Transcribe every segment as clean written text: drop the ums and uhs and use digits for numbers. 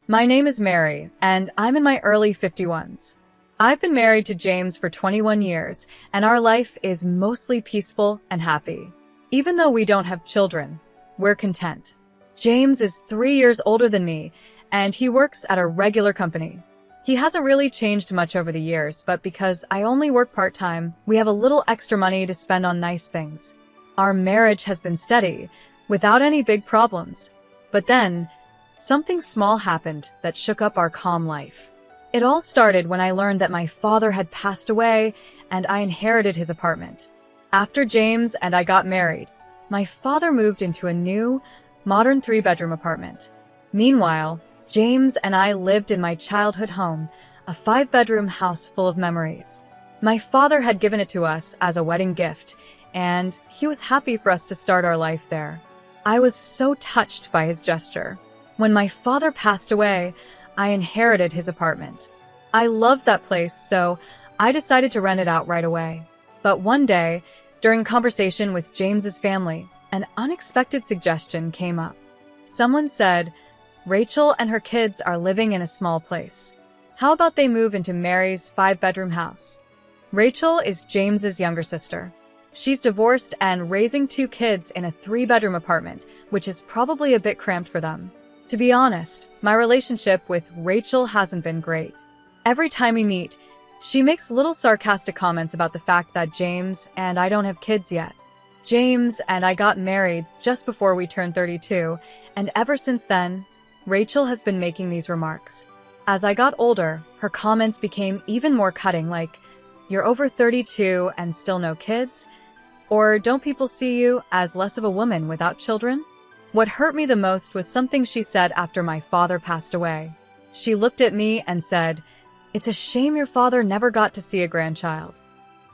My name is Mary, and I'm in my early 51s. I've been married to James for 21 years, and our life is mostly peaceful and happy. Even though we don't have children, we're content. James is 3 years older than me, and he works at a regular company. He hasn't really changed much over the years, but because I only work part-time, we have a little extra money to spend on nice things. Our marriage has been steady, without any big problems. But then, something small happened that shook up our calm life. It all started when I learned that my father had passed away and I inherited his apartment. After James and I got married, my father moved into a new, modern 3-bedroom apartment. Meanwhile, James and I lived in my childhood home, a 5-bedroom house full of memories. My father had given it to us as a wedding gift, and he was happy for us to start our life there. I was so touched by his gesture. When my father passed away, I inherited his apartment. I loved that place, so I decided to rent it out right away. But one day, during conversation with James's family, an unexpected suggestion came up. Someone said, Rachel and her kids are living in a small place. How about they move into Mary's 5-bedroom house? Rachel is James's younger sister. She's divorced and raising 2 kids in a 3-bedroom apartment, which is probably a bit cramped for them. To be honest, my relationship with Rachel hasn't been great. Every time we meet, she makes little sarcastic comments about the fact that James and I don't have kids yet. James and I got married just before we turned 32, and ever since then, Rachel has been making these remarks. As I got older, her comments became even more cutting, like, "You're over 32 and still no kids?" Or, "Don't people see you as less of a woman without children?" What hurt me the most was something she said after my father passed away. She looked at me and said, "It's a shame your father never got to see a grandchild."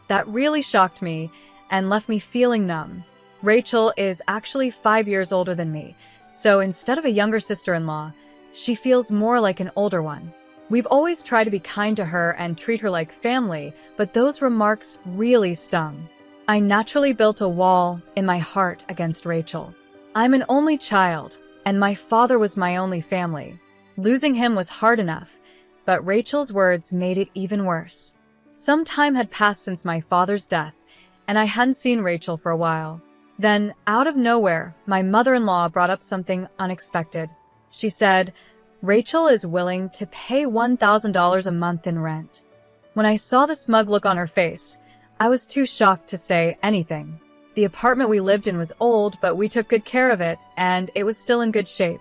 That really shocked me and left me feeling numb. Rachel is actually 5 years older than me, so instead of a younger sister-in-law, she feels more like an older one. We've always tried to be kind to her and treat her like family, but those remarks really stung. I naturally built a wall in my heart against Rachel. I'm an only child, and my father was my only family. Losing him was hard enough, but Rachel's words made it even worse. Some time had passed since my father's death, and I hadn't seen Rachel for a while. Then, out of nowhere, my mother-in-law brought up something unexpected. She said, Rachel is willing to pay $1,000 a month in rent. When I saw the smug look on her face, I was too shocked to say anything. The apartment we lived in was old, but we took good care of it, and it was still in good shape.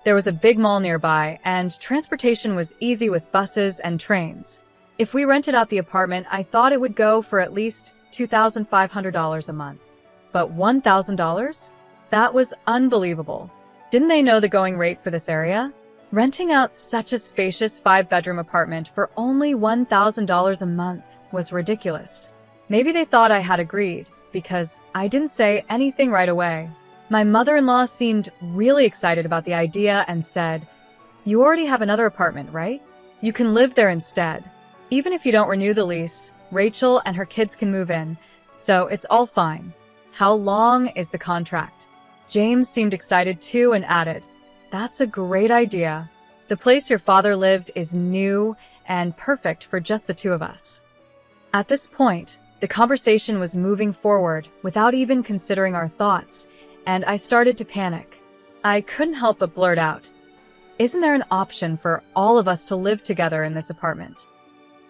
There was a big mall nearby, and transportation was easy with buses and trains. If we rented out the apartment, I thought it would go for at least $2,500 a month. But $1,000? That was unbelievable. Didn't they know the going rate for this area? Renting out such a spacious 5-bedroom apartment for only $1,000 a month was ridiculous. Maybe they thought I had agreed, because I didn't say anything right away. My mother-in-law seemed really excited about the idea and said, "You already have another apartment, right? You can live there instead. Even if you don't renew the lease, Rachel and her kids can move in, so it's all fine." How long is the contract? James seemed excited too and added, "That's a great idea. The place your father lived is new and perfect for just the 2 of us." At this point, the conversation was moving forward without even considering our thoughts, and I started to panic. I couldn't help but blurt out, "Isn't there an option for all of us to live together in this apartment?"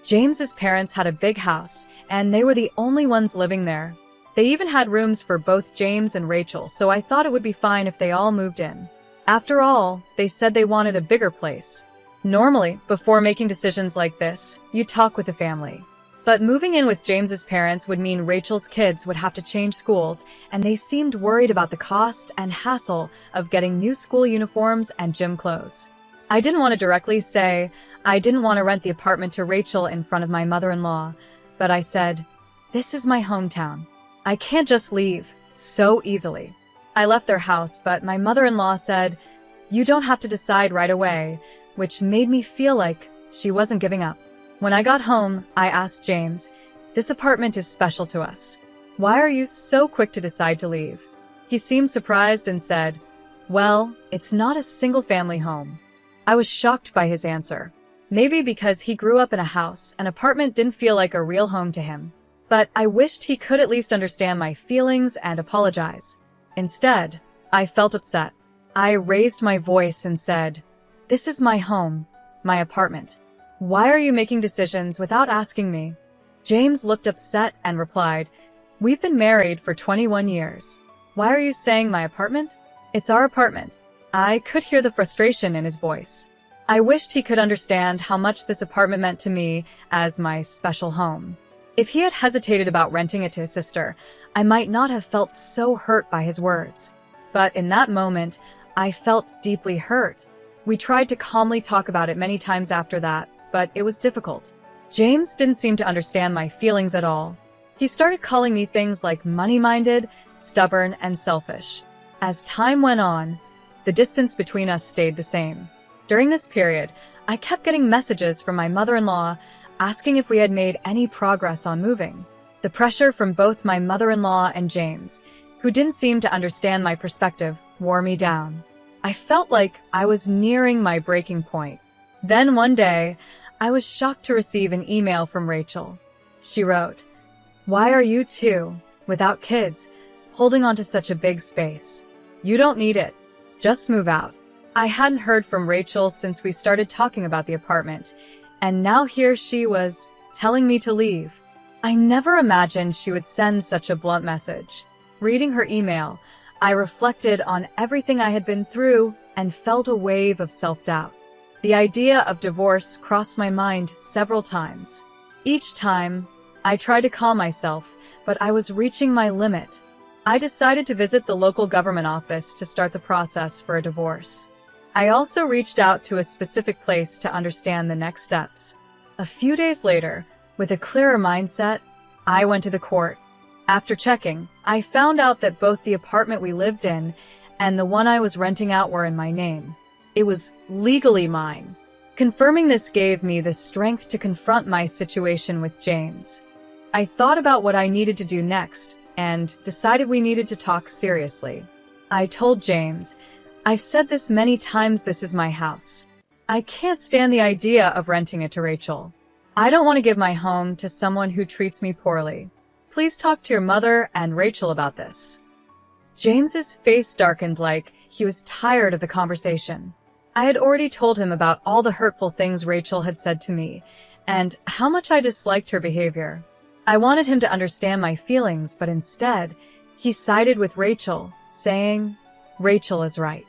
James's parents had a big house, and they were the only ones living there. They even had rooms for both James and Rachel, so I thought it would be fine if they all moved in. After all, they said they wanted a bigger place. Normally, before making decisions like this, you talk with the family. But moving in with James's parents would mean Rachel's kids would have to change schools, and they seemed worried about the cost and hassle of getting new school uniforms and gym clothes. I didn't want to directly say I didn't want to rent the apartment to Rachel in front of my mother-in-law, but I said, "This is my hometown. I can't just leave so easily." I left their house, but my mother-in-law said, "You don't have to decide right away," which made me feel like she wasn't giving up. When I got home, I asked James, "This apartment is special to us. Why are you so quick to decide to leave?" He seemed surprised and said, "Well, it's not a single-family home. I was shocked by his answer. Maybe because he grew up in a house, an apartment didn't feel like a real home to him. But I wished he could at least understand my feelings and apologize. Instead, I felt upset. I raised my voice and said, "This is my home, my apartment. Why are you making decisions without asking me?" James looked upset and replied, "We've been married for 21 years. Why are you saying my apartment? It's our apartment." I could hear the frustration in his voice. I wished he could understand how much this apartment meant to me as my special home. If he had hesitated about renting it to his sister, I might not have felt so hurt by his words. But in that moment, I felt deeply hurt. We tried to calmly talk about it many times after that, but it was difficult. James didn't seem to understand my feelings at all. He started calling me things like money-minded, stubborn, and selfish. As time went on, the distance between us stayed the same. During this period, I kept getting messages from my mother-in-law asking if we had made any progress on moving. The pressure from both my mother-in-law and James, who didn't seem to understand my perspective, wore me down. I felt like I was nearing my breaking point. Then one day, I was shocked to receive an email from Rachel. She wrote, "Why are you two, without kids, holding on to such a big space? You don't need it. Just move out." I hadn't heard from Rachel since we started talking about the apartment, and now here she was, telling me to leave. I never imagined she would send such a blunt message. Reading her email, I reflected on everything I had been through and felt a wave of self-doubt. The idea of divorce crossed my mind several times. Each time, I tried to calm myself, but I was reaching my limit. I decided to visit the local government office to start the process for a divorce. I also reached out to a specific place to understand the next steps. A few days later, with a clearer mindset, I went to the court. After checking, I found out that both the apartment we lived in and the one I was renting out were in my name. It was legally mine. Confirming this gave me the strength to confront my situation with James. I thought about what I needed to do next and decided we needed to talk seriously. I told James, "I've said this many times, this is my house. I can't stand the idea of renting it to Rachel. I don't want to give my home to someone who treats me poorly. Please talk to your mother and Rachel about this." James's face darkened like he was tired of the conversation. I had already told him about all the hurtful things Rachel had said to me and how much I disliked her behavior. I wanted him to understand my feelings, but instead, he sided with Rachel, saying, "Rachel is right."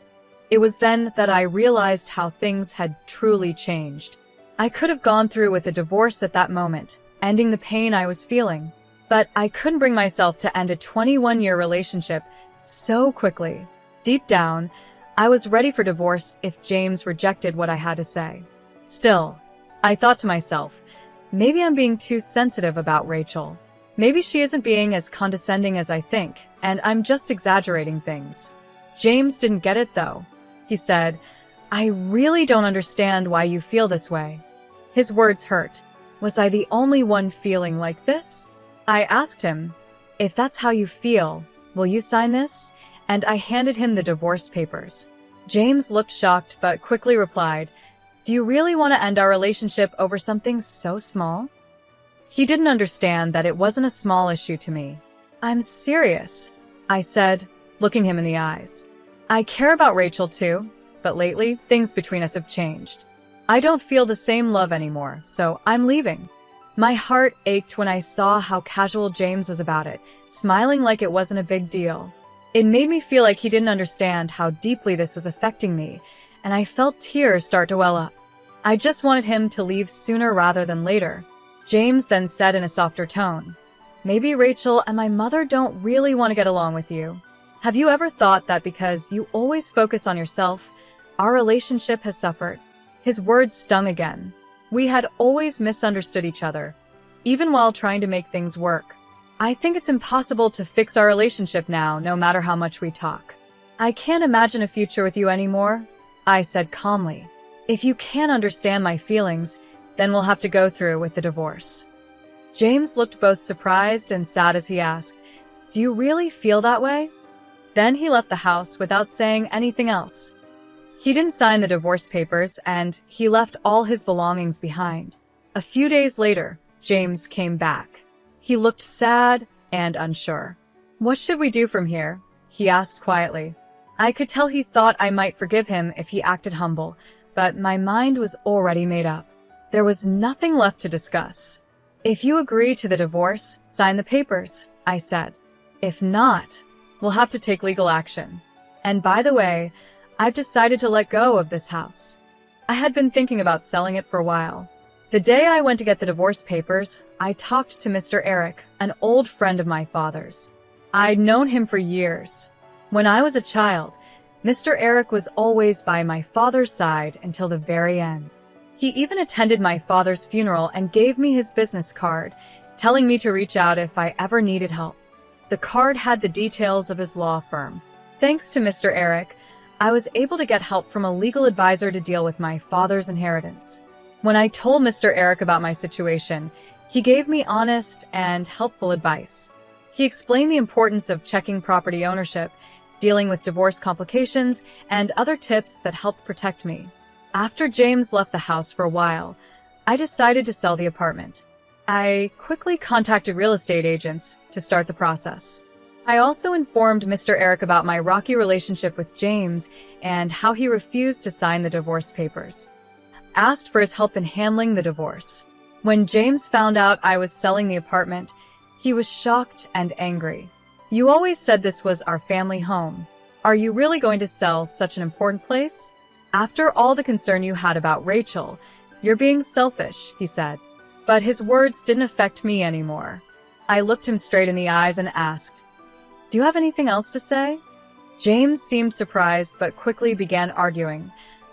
It was then that I realized how things had truly changed. I could have gone through with a divorce at that moment, ending the pain I was feeling. But I couldn't bring myself to end a 21-year relationship so quickly. Deep down, I was ready for divorce if James rejected what I had to say. Still, I thought to myself, maybe I'm being too sensitive about Rachel. Maybe she isn't being as condescending as I think, and I'm just exaggerating things. James didn't get it though. He said, "I really don't understand why you feel this way." His words hurt. Was I the only one feeling like this? I asked him, "If that's how you feel, will you sign this?" And I handed him the divorce papers. James looked shocked but quickly replied, "Do you really want to end our relationship over something so small?" He didn't understand that it wasn't a small issue to me. "I'm serious," I said, looking him in the eyes. "I care about Rachel too, but lately, things between us have changed. I don't feel the same love anymore, so I'm leaving." My heart ached when I saw how casual James was about it, smiling like it wasn't a big deal. It made me feel like he didn't understand how deeply this was affecting me, and I felt tears start to well up. I just wanted him to leave sooner rather than later. James then said in a softer tone, "Maybe Rachel and my mother don't really want to get along with you. Have you ever thought that because you always focus on yourself, our relationship has suffered?" His words stung again. We had always misunderstood each other, even while trying to make things work. I think it's impossible to fix our relationship now, no matter how much we talk. "I can't imagine a future with you anymore," I said calmly. "If you can't understand my feelings, then we'll have to go through with the divorce." James looked both surprised and sad as he asked, "Do you really feel that way?" Then he left the house without saying anything else. He didn't sign the divorce papers, and he left all his belongings behind. A few days later, James came back. He looked sad and unsure. "What should we do from here?" he asked quietly. I could tell he thought I might forgive him if he acted humble, but my mind was already made up. There was nothing left to discuss. "If you agree to the divorce, sign the papers," I said. "If not, we'll have to take legal action. And by the way, I've decided to let go of this house." I had been thinking about selling it for a while. The day I went to get the divorce papers, I talked to Mr. Eric, an old friend of my father's. I'd known him for years. When I was a child, Mr. Eric was always by my father's side until the very end. He even attended my father's funeral and gave me his business card, telling me to reach out if I ever needed help. The card had the details of his law firm. Thanks to Mr. Eric, I was able to get help from a legal advisor to deal with my father's inheritance. When I told Mr. Eric about my situation, he gave me honest and helpful advice. He explained the importance of checking property ownership, dealing with divorce complications, and other tips that helped protect me. After James left the house for a while, I decided to sell the apartment. I quickly contacted real estate agents to start the process. I also informed Mr. Eric about my rocky relationship with James and how he refused to sign the divorce papers. Asked for his help in handling the divorce. When James found out I was selling the apartment, he was shocked and angry. "You always said this was our family home. Are you really going to sell such an important place? After all the concern you had about Rachel, you're being selfish," he said. But his words didn't affect me anymore. I looked him straight in the eyes and asked, "Do you have anything else to say?" James seemed surprised but quickly began arguing.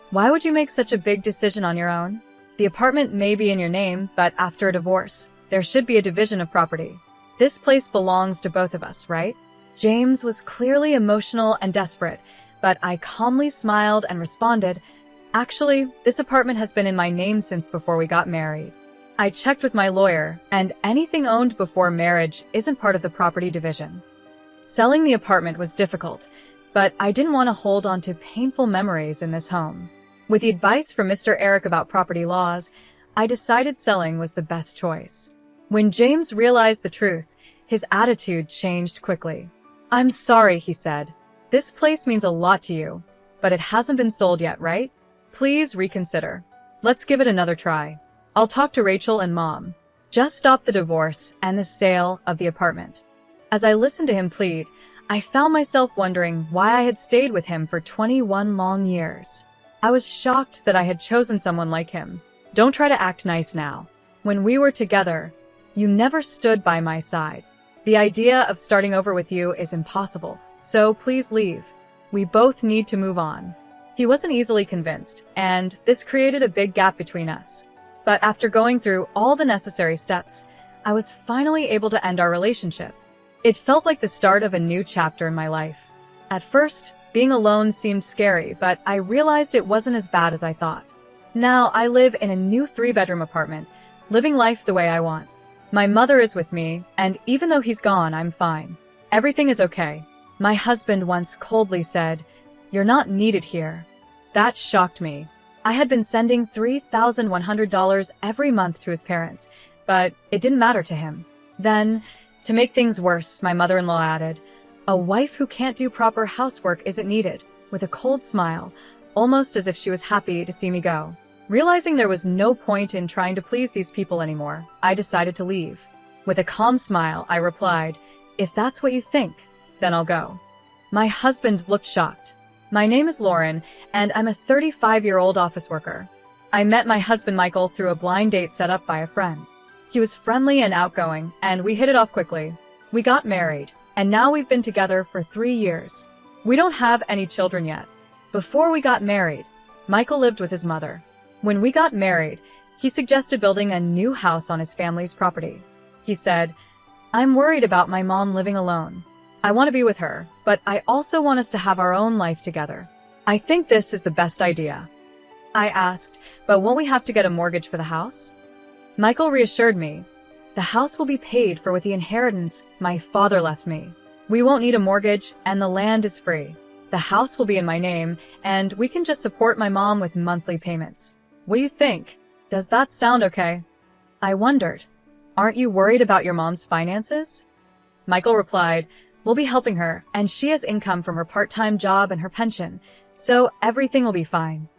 "Why would you make such a big decision on your own? The apartment may be in your name, but after a divorce, there should be a division of property. This place belongs to both of us, right?" James was clearly emotional and desperate, but I calmly smiled and responded, "Actually, this apartment has been in my name since before we got married. I checked with my lawyer, and anything owned before marriage isn't part of the property division." Selling the apartment was difficult, but I didn't want to hold on to painful memories in this home. With the advice from Mr. Eric about property laws, I decided selling was the best choice. When James realized the truth, his attitude changed quickly. "I'm sorry," he said. "This place means a lot to you, but it hasn't been sold yet, right? Please reconsider. Let's give it another try. I'll talk to Rachel and Mom. Just stop the divorce and the sale of the apartment." As I listened to him plead, I found myself wondering why I had stayed with him for 21 long years. I was shocked that I had chosen someone like him. "Don't try to act nice now. When we were together, you never stood by my side. The idea of starting over with you is impossible, so please leave. We both need to move on." He wasn't easily convinced, and this created a big gap between us. But after going through all the necessary steps, I was finally able to end our relationship. It felt like the start of a new chapter in my life. At first, being alone seemed scary, but I realized it wasn't as bad as I thought. Now I live in a new 3-bedroom apartment, living life the way I want. My mother is with me, and even though he's gone, I'm fine. Everything is okay. My husband once coldly said, "You're not needed here." That shocked me. I had been sending $3,100 every month to his parents, but it didn't matter to him. Then, to make things worse, my mother-in-law added, "A wife who can't do proper housework isn't needed," with a cold smile, almost as if she was happy to see me go. Realizing there was no point in trying to please these people anymore, I decided to leave. With a calm smile, I replied, "If that's what you think, then I'll go." My husband looked shocked. "My name is Lauren, and I'm a 35-year-old office worker. I met my husband Michael through a blind date set up by a friend. He was friendly and outgoing, and we hit it off quickly. We got married, and now we've been together for 3 years. We don't have any children yet. Before we got married, Michael lived with his mother. When we got married, he suggested building a new house on his family's property. He said, 'I'm worried about my mom living alone. I want to be with her, but I also want us to have our own life together. I think this is the best idea.' I asked, 'But won't we have to get a mortgage for the house?' Michael reassured me, 'The house will be paid for with the inheritance my father left me. We won't need a mortgage, and the land is free.' The house will be in my name, and we can just support my mom with monthly payments. What do you think? Does that sound okay? I wondered, aren't you worried about your mom's finances? Michael replied, we'll be helping her, and she has income from her part-time job and her pension, so everything will be fine.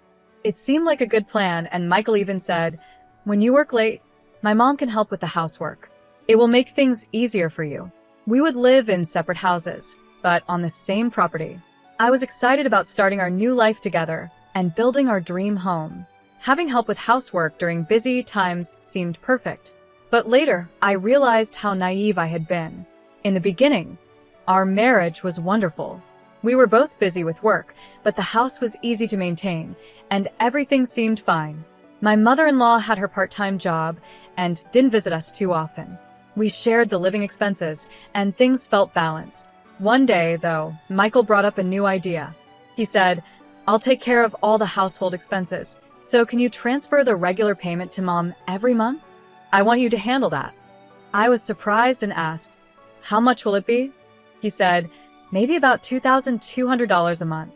It seemed like a good plan, and Michael even said, when you work late, my mom can help with the housework. It will make things easier for you. We would live in separate houses, but on the same property. I was excited about starting our new life together and building our dream home. Having help with housework during busy times seemed perfect. But later, I realized how naive I had been. In the beginning, our marriage was wonderful. We were both busy with work, but the house was easy to maintain, and everything seemed fine. My mother-in-law had her part-time job and didn't visit us too often. We shared the living expenses, and things felt balanced. One day, though, Michael brought up a new idea. He said, I'll take care of all the household expenses, so can you transfer the regular payment to Mom every month? I want you to handle that. I was surprised and asked, how much will it be? He said, maybe about $2,200 a month.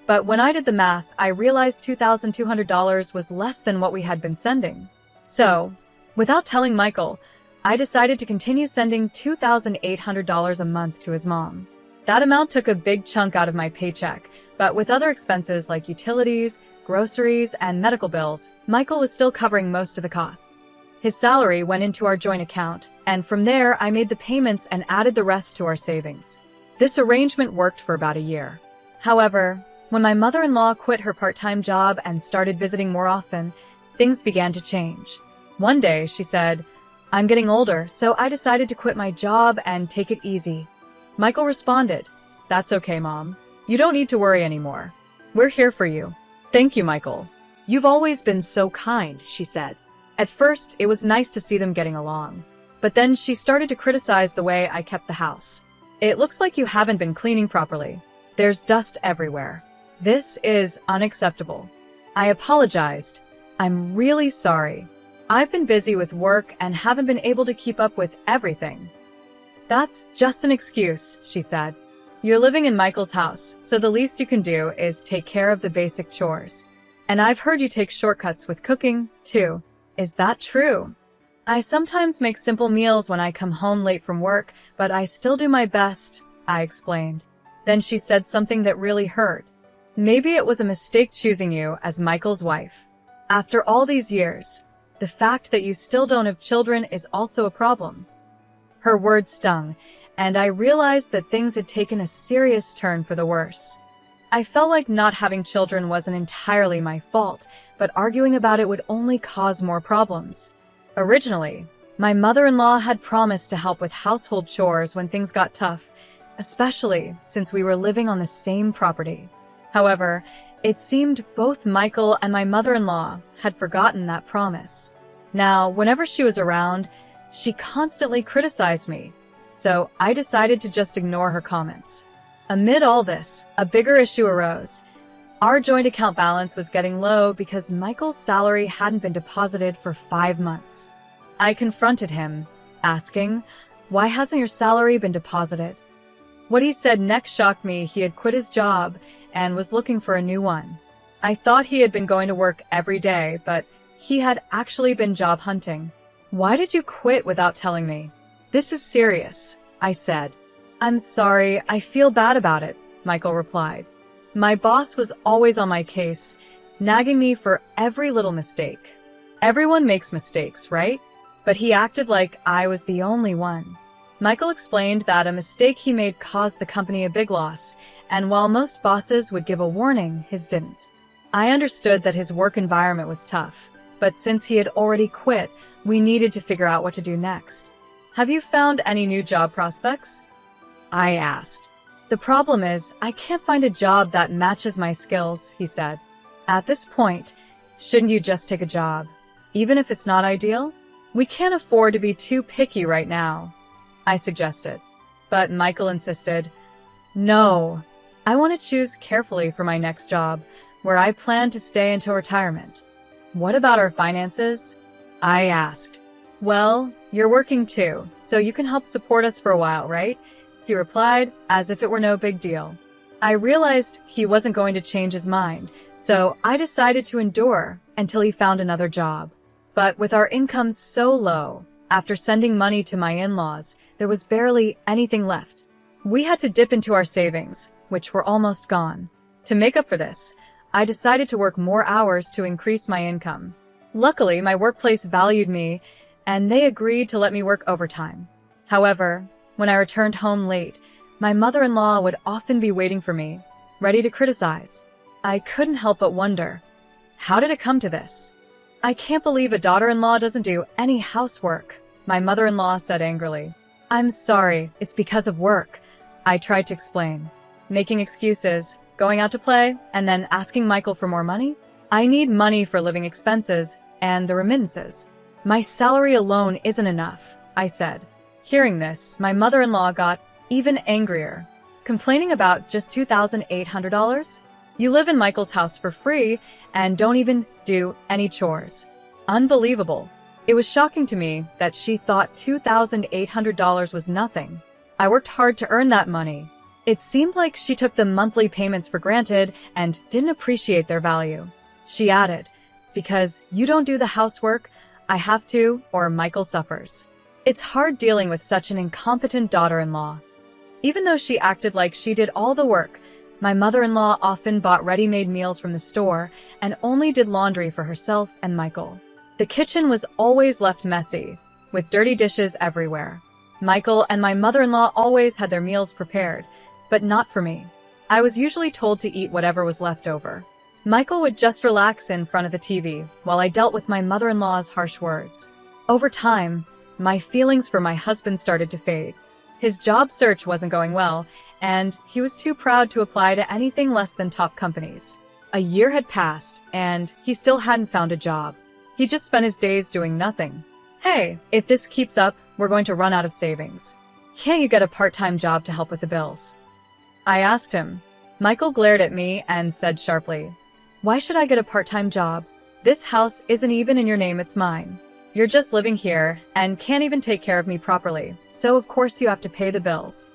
But when I did the math, I realized $2,200 was less than what we had been sending. So, without telling Michael, I decided to continue sending $2,800 a month to his mom. That amount took a big chunk out of my paycheck, but with other expenses like utilities, groceries, and medical bills, Michael was still covering most of the costs. His salary went into our joint account, and from there I made the payments and added the rest to our savings. This arrangement worked for about a year. However, when my mother-in-law quit her part-time job and started visiting more often, things began to change. One day, she said, I'm getting older, so I decided to quit my job and take it easy. Michael responded, that's okay, Mom. You don't need to worry anymore. We're here for you. Thank you, Michael. You've always been so kind, she said. At first, it was nice to see them getting along. But then she started to criticize the way I kept the house. It looks like you haven't been cleaning properly. There's dust everywhere. This is unacceptable. I apologized. I'm really sorry. I've been busy with work and haven't been able to keep up with everything. That's just an excuse, she said. You're living in Michael's house, so the least you can do is take care of the basic chores. And I've heard you take shortcuts with cooking, too. Is that true? I sometimes make simple meals when I come home late from work, but I still do my best, I explained. Then she said something that really hurt. Maybe it was a mistake choosing you as Michael's wife. After all these years, the fact that you still don't have children is also a problem. Her words stung, and I realized that things had taken a serious turn for the worse. I felt like not having children wasn't entirely my fault, but arguing about it would only cause more problems. Originally, my mother-in-law had promised to help with household chores when things got tough, especially since we were living on the same property. However, it seemed both Michael and my mother-in-law had forgotten that promise. Now, whenever she was around, she constantly criticized me, so I decided to just ignore her comments. Amid all this, a bigger issue arose. Our joint account balance was getting low because Michael's salary hadn't been deposited for 5 months. I confronted him, asking, why hasn't your salary been deposited? What he said next shocked me. He had quit his job and was looking for a new one. I thought he had been going to work every day, but he had actually been job hunting. Why did you quit without telling me? This is serious, I said. I'm sorry, I feel bad about it, Michael replied. My boss was always on my case, nagging me for every little mistake. Everyone makes mistakes, right? But he acted like I was the only one. Michael explained that a mistake he made caused the company a big loss, and while most bosses would give a warning, his didn't. I understood that his work environment was tough, but since he had already quit, we needed to figure out what to do next. Have you found any new job prospects? I asked. The problem is, I can't find a job that matches my skills, he said. At this point, shouldn't you just take a job, even if it's not ideal? We can't afford to be too picky right now, I suggested. But Michael insisted, no, I want to choose carefully for my next job, where I plan to stay until retirement. What about our finances? I asked. Well, you're working too, so you can help support us for a while, right? He replied, as if it were no big deal. I realized he wasn't going to change his mind, so I decided to endure until he found another job. But with our income so low, after sending money to my in-laws, there was barely anything left. We had to dip into our savings, which were almost gone. To make up for this, I decided to work more hours to increase my income. Luckily, my workplace valued me, and they agreed to let me work overtime. However, when I returned home late, my mother-in-law would often be waiting for me, ready to criticize. I couldn't help but wonder, how did it come to this? I can't believe a daughter-in-law doesn't do any housework, my mother-in-law said angrily. I'm sorry, it's because of work, I tried to explain. Making excuses, going out to play, and then asking Michael for more money? I need money for living expenses and the remittances. My salary alone isn't enough, I said. Hearing this, my mother-in-law got even angrier, complaining about just $2,800? You live in Michael's house for free and don't even do any chores. Unbelievable. It was shocking to me that she thought $2,800 was nothing. I worked hard to earn that money. It seemed like she took the monthly payments for granted and didn't appreciate their value. She added, because you don't do the housework, I have to, or Michael suffers. It's hard dealing with such an incompetent daughter-in-law. Even though she acted like she did all the work, my mother-in-law often bought ready-made meals from the store and only did laundry for herself and Michael. The kitchen was always left messy, with dirty dishes everywhere. Michael and my mother-in-law always had their meals prepared, but not for me. I was usually told to eat whatever was left over. Michael would just relax in front of the TV while I dealt with my mother-in-law's harsh words. Over time, my feelings for my husband started to fade. His job search wasn't going well, and he was too proud to apply to anything less than top companies. A year had passed, and he still hadn't found a job. He just spent his days doing nothing. Hey, if this keeps up, we're going to run out of savings. Can't you get a part-time job to help with the bills? I asked him. Michael glared at me and said sharply, why should I get a part-time job? This house isn't even in your name, it's mine. You're just living here and can't even take care of me properly, so of course you have to pay the bills.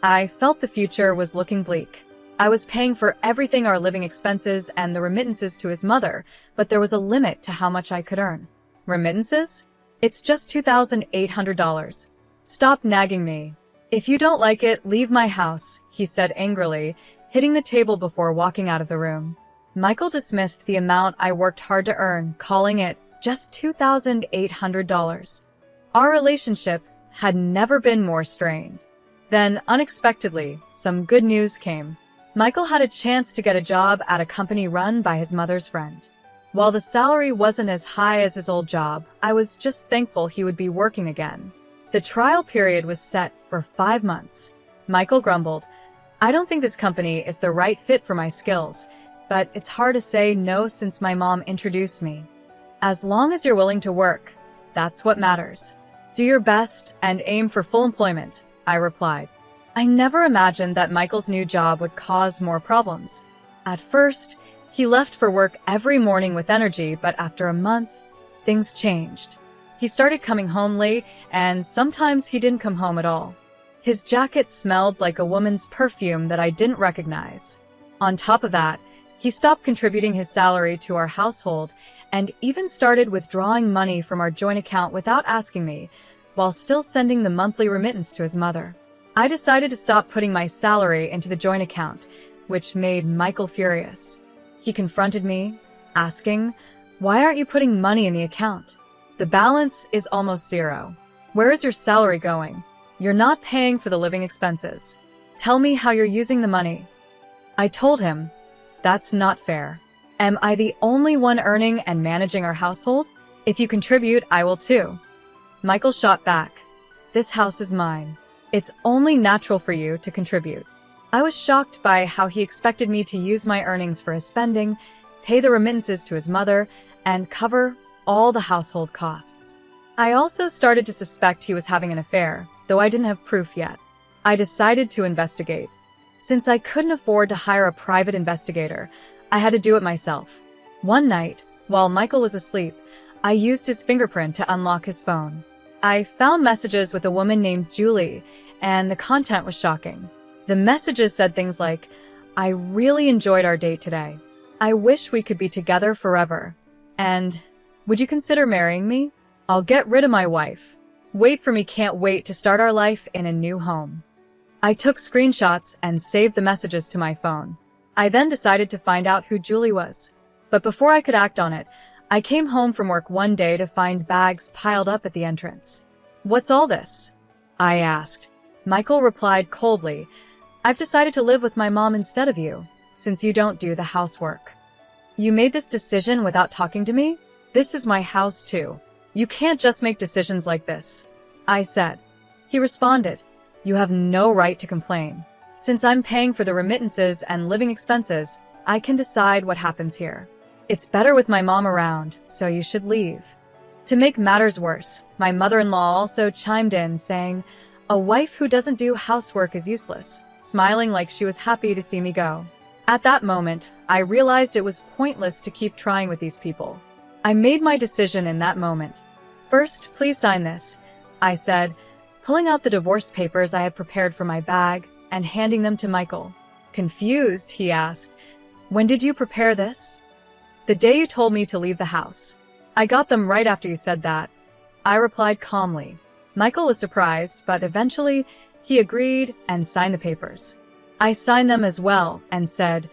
I felt the future was looking bleak. I was paying for everything, our living expenses and the remittances to his mother, but there was a limit to how much I could earn. Remittances? It's just $2,800. Stop nagging me. If you don't like it, leave my house, he said angrily, hitting the table before walking out of the room. Michael dismissed the amount I worked hard to earn, calling it just $2,800. Our relationship had never been more strained. Then, unexpectedly, some good news came. Michael had a chance to get a job at a company run by his mother's friend. While the salary wasn't as high as his old job, I was just thankful he would be working again. The trial period was set for 5 months. Michael grumbled, I don't think this company is the right fit for my skills, but it's hard to say no since my mom introduced me. As long as you're willing to work, that's what matters. Do your best and aim for full employment, I replied. I never imagined that Michael's new job would cause more problems. At first, he left for work every morning with energy, but after a month, things changed. He started coming home late, and sometimes he didn't come home at all. His jacket smelled like a woman's perfume that I didn't recognize. On top of that, he stopped contributing his salary to our household and even started withdrawing money from our joint account without asking me, while still sending the monthly remittance to his mother. I decided to stop putting my salary into the joint account, which made Michael furious. He confronted me, asking, why aren't you putting money in the account? The balance is almost zero. Where is your salary going? You're not paying for the living expenses. Tell me how you're using the money. I told him, that's not fair. Am I the only one earning and managing our household? If you contribute, I will too. Michael shot back. This house is mine. It's only natural for you to contribute. I was shocked by how he expected me to use my earnings for his spending, pay the remittances to his mother, and cover all the household costs. I also started to suspect he was having an affair, though I didn't have proof yet. I decided to investigate. Since I couldn't afford to hire a private investigator, I had to do it myself. One night, while Michael was asleep, I used his fingerprint to unlock his phone. I found messages with a woman named Julie, and the content was shocking. The messages said things like, I really enjoyed our date today. I wish we could be together forever. And would you consider marrying me? I'll get rid of my wife. Wait for me, can't wait to start our life in a new home. I took screenshots and saved the messages to my phone. I then decided to find out who Julie was. But before I could act on it, I came home from work one day to find bags piled up at the entrance. "What's all this?" I asked. Michael replied coldly, "I've decided to live with my mom instead of you, since you don't do the housework." "You made this decision without talking to me? This is my house too. You can't just make decisions like this," I said. He responded, "You have no right to complain. Since I'm paying for the remittances and living expenses, I can decide what happens here. It's better with my mom around, so you should leave." To make matters worse, my mother-in-law also chimed in, saying, "A wife who doesn't do housework is useless," smiling like she was happy to see me go. At that moment, I realized it was pointless to keep trying with these people. I made my decision in that moment. "First, please sign this," I said, pulling out the divorce papers I had prepared from my bag and handing them to Michael. Confused, he asked, "When did you prepare this?" "The day you told me to leave the house. I got them right after you said that," I replied calmly. Michael was surprised, but eventually he agreed and signed the papers. I signed them as well and said,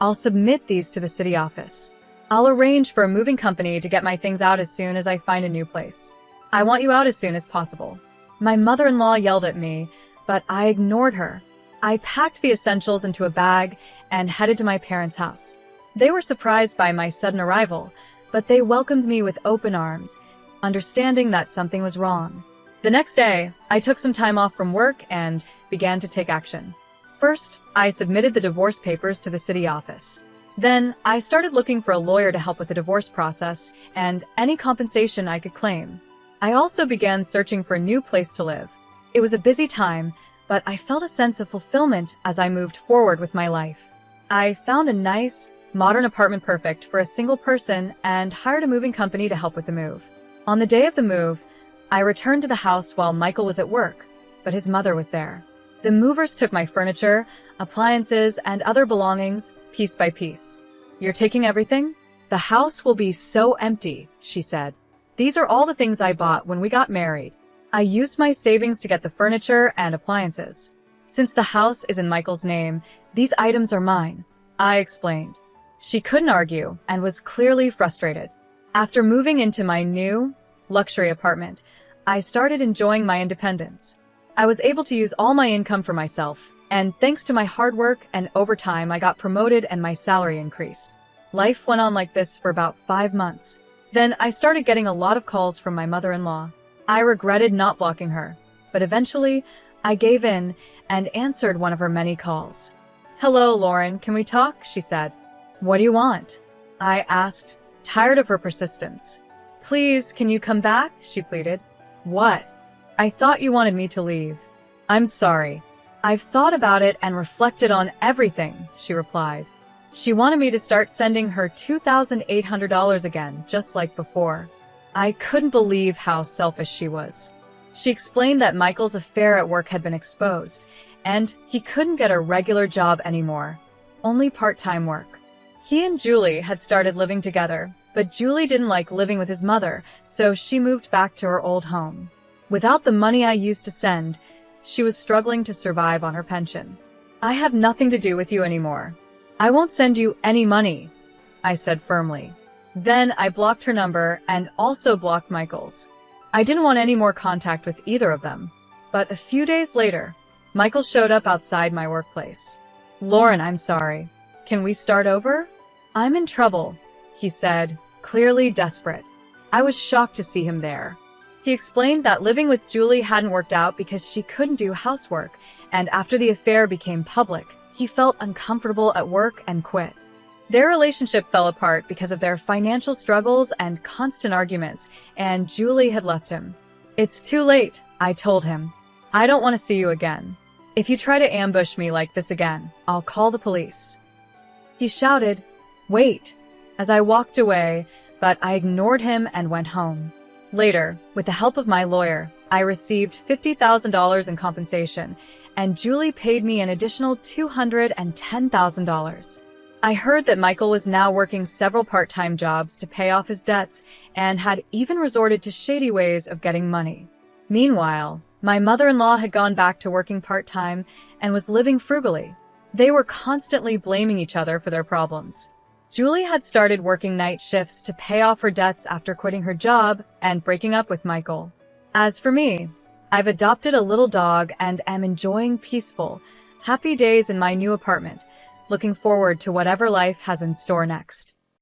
"I'll submit these to the city office. I'll arrange for a moving company to get my things out as soon as I find a new place. I want you out as soon as possible." My mother-in-law yelled at me, but I ignored her. I packed the essentials into a bag and headed to my parents' house. They were surprised by my sudden arrival, but they welcomed me with open arms, understanding that something was wrong. The next day, I took some time off from work and began to take action. First, I submitted the divorce papers to the city office. Then, I started looking for a lawyer to help with the divorce process and any compensation I could claim. I also began searching for a new place to live. It was a busy time, but I felt a sense of fulfillment as I moved forward with my life. I found a nice, modern apartment perfect for a single person and hired a moving company to help with the move. On the day of the move, I returned to the house while Michael was at work, but his mother was there. The movers took my furniture, appliances, and other belongings, piece by piece. "You're taking everything? The house will be so empty," she said. "These are all the things I bought when we got married. I used my savings to get the furniture and appliances. Since the house is in Michael's name, these items are mine," I explained. She couldn't argue and was clearly frustrated. After moving into my new, luxury apartment, I started enjoying my independence. I was able to use all my income for myself, and thanks to my hard work and overtime, I got promoted and my salary increased. Life went on like this for about 5 months. Then I started getting a lot of calls from my mother-in-law. I regretted not blocking her, but eventually I gave in and answered one of her many calls. "Hello, Lauren, can we talk?" she said. "What do you want?" I asked, tired of her persistence. "Please, can you come back?" she pleaded. "What?" "I thought you wanted me to leave." "I'm sorry. I've thought about it and reflected on everything," she replied. She wanted me to start sending her $2,800 again, just like before. I couldn't believe how selfish she was. She explained that Michael's affair at work had been exposed, and he couldn't get a regular job anymore, only part-time work. He and Julie had started living together, but Julie didn't like living with his mother, so she moved back to her old home. Without the money I used to send, she was struggling to survive on her pension. "I have nothing to do with you anymore. I won't send you any money," I said firmly. Then I blocked her number and also blocked Michael's. I didn't want any more contact with either of them. But a few days later, Michael showed up outside my workplace. "Lauren, I'm sorry. Can we start over?" "I'm in trouble," he said, clearly desperate. I was shocked to see him there. He explained that living with Julie hadn't worked out because she couldn't do housework, and after the affair became public, he felt uncomfortable at work and quit. Their relationship fell apart because of their financial struggles and constant arguments, and Julie had left him. "It's too late," I told him. "I don't want to see you again. If you try to ambush me like this again, I'll call the police." He shouted, "Wait," as I walked away, but I ignored him and went home. Later, with the help of my lawyer, I received $50,000 in compensation, and Julie paid me an additional $210,000. I heard that Michael was now working several part-time jobs to pay off his debts and had even resorted to shady ways of getting money. Meanwhile, my mother-in-law had gone back to working part-time and was living frugally. They were constantly blaming each other for their problems. Julie had started working night shifts to pay off her debts after quitting her job and breaking up with Michael. As for me, I've adopted a little dog and am enjoying peaceful, happy days in my new apartment, looking forward to whatever life has in store next.